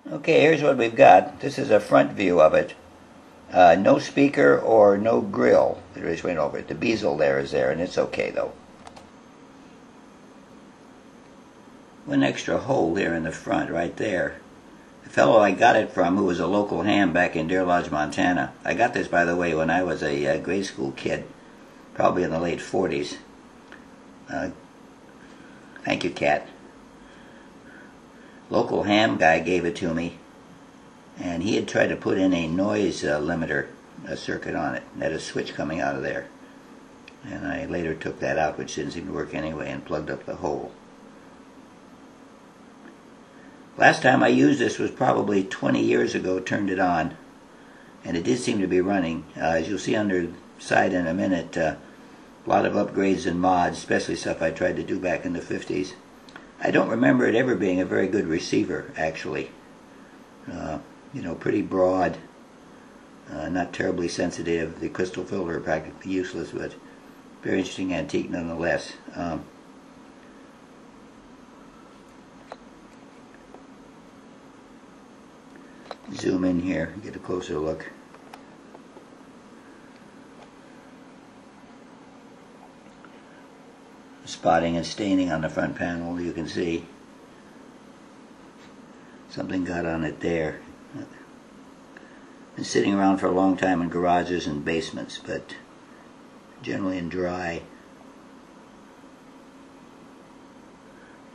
Okay, here's what we've got. This is a front view of it. No speaker or no grill. There is right over it. The bezel there is there, and it's okay though. One extra hole there in the front, right there. The fellow I got it from, who was a local ham back in Deer Lodge, Montana. I got this, by the way, when I was a grade school kid, probably in the late 40s. Thank you, Cat. Local ham guy gave it to me, and he had tried to put in a noise limiter, a circuit on it. It had a switch coming out of there, and I later took that out, which didn't seem to work anyway, and plugged up the hole. Last time I used this was probably 20 years ago. Turned it on, and it did seem to be running. As you'll see under the side in a minute, a lot of upgrades and mods, especially stuff I tried to do back in the 50s. I don't remember it ever being a very good receiver, actually. You know, pretty broad, not terribly sensitive. The crystal filter practically useless, but very interesting antique nonetheless. Zoom in here, get a closer look. Spotting and staining on the front panel, you can see. Something got on it there. Been sitting around for a long time in garages and basements, but generally in dry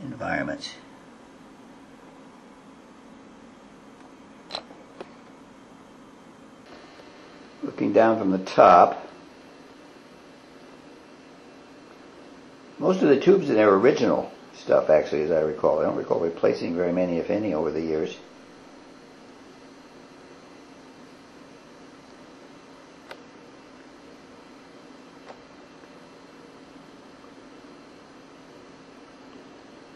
environments. Looking down from the top, most of the tubes in there are original stuff, actually, as I recall. I don't recall replacing very many, if any, over the years.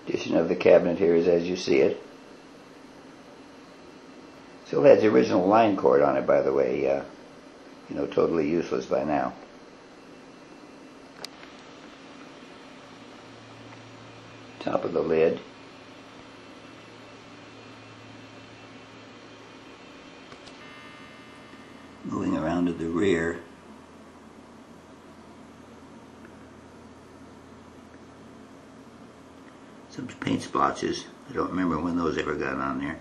Condition of the cabinet here is as you see it. Still has the original line cord on it, by the way. You know, totally useless by now. Top of the lid. Moving around to the rear. Some paint splotches. I don't remember when those ever got on there.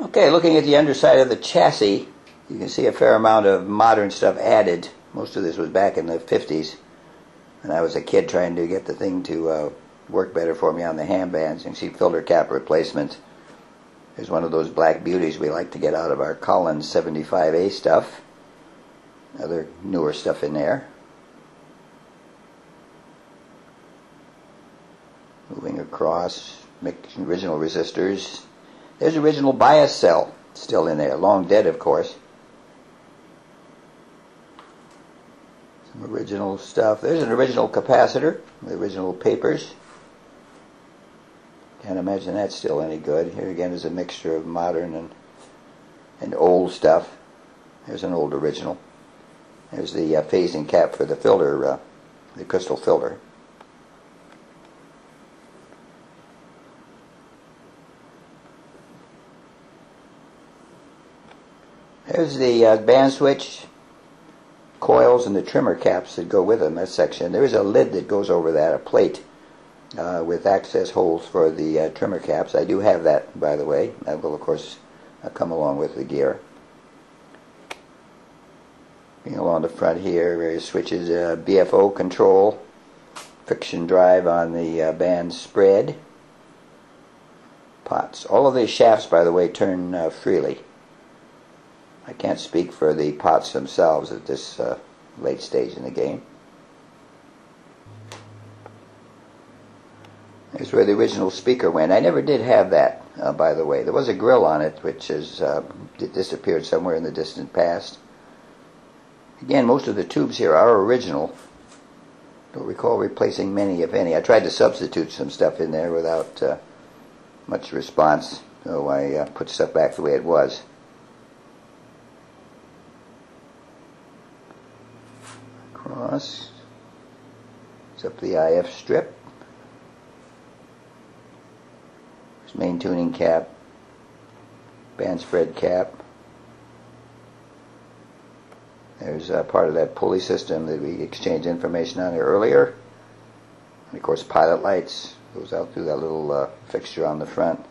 Okay, looking at the underside of the chassis, you can see a fair amount of modern stuff added. Most of this was back in the 50s, when I was a kid trying to get the thing to work better for me on the ham bands. You can see filter cap replacement. There's one of those black beauties we like to get out of our Collins 75A stuff. Other newer stuff in there. Moving across, original resistors. There's original bias cell still in there, long dead of course. Some original stuff. There's an original capacitor, the original papers. Can't imagine that's still any good. Here again is a mixture of modern and old stuff. There's an old original. There's the phasing cap for the filter, the crystal filter. There's the band switch, coils, and the trimmer caps that go with them, that section. There is a lid that goes over that, a plate, with access holes for the trimmer caps. I do have that, by the way. That will, of course, come along with the gear. Being along the front here, various switches, BFO control, friction drive on the band spread, pots. All of these shafts, by the way, turn freely. I can't speak for the pots themselves at this late stage in the game. Here's where the original speaker went. I never did have that, by the way. There was a grill on it, which has disappeared somewhere in the distant past. Again, most of the tubes here are original. Don't recall replacing many, if any. I tried to substitute some stuff in there without much response, so I put stuff back the way it was. Cross. Hooks up the IF strip. There's main tuning cap, band spread cap. There's part of that pulley system that we exchanged information on earlier. And of course, pilot lights goes out through that little fixture on the front.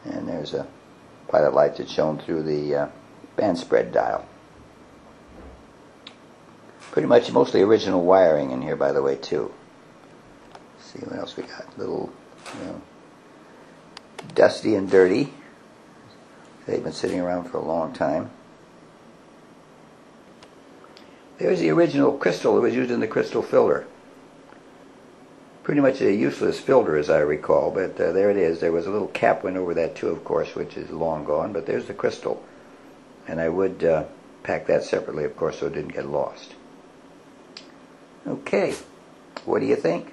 And there's a pilot light that's shown through the band spread dial. Pretty much mostly original wiring in here, by the way, too. Let's see what else we got. Little, dusty and dirty. They've been sitting around for a long time. There's the original crystal that was used in the crystal filter. Pretty much a useless filter, as I recall, but there it is. There was a little cap went over that too, of course, which is long gone, but there's the crystal. And I would pack that separately, of course, so it didn't get lost. Okay, what do you think?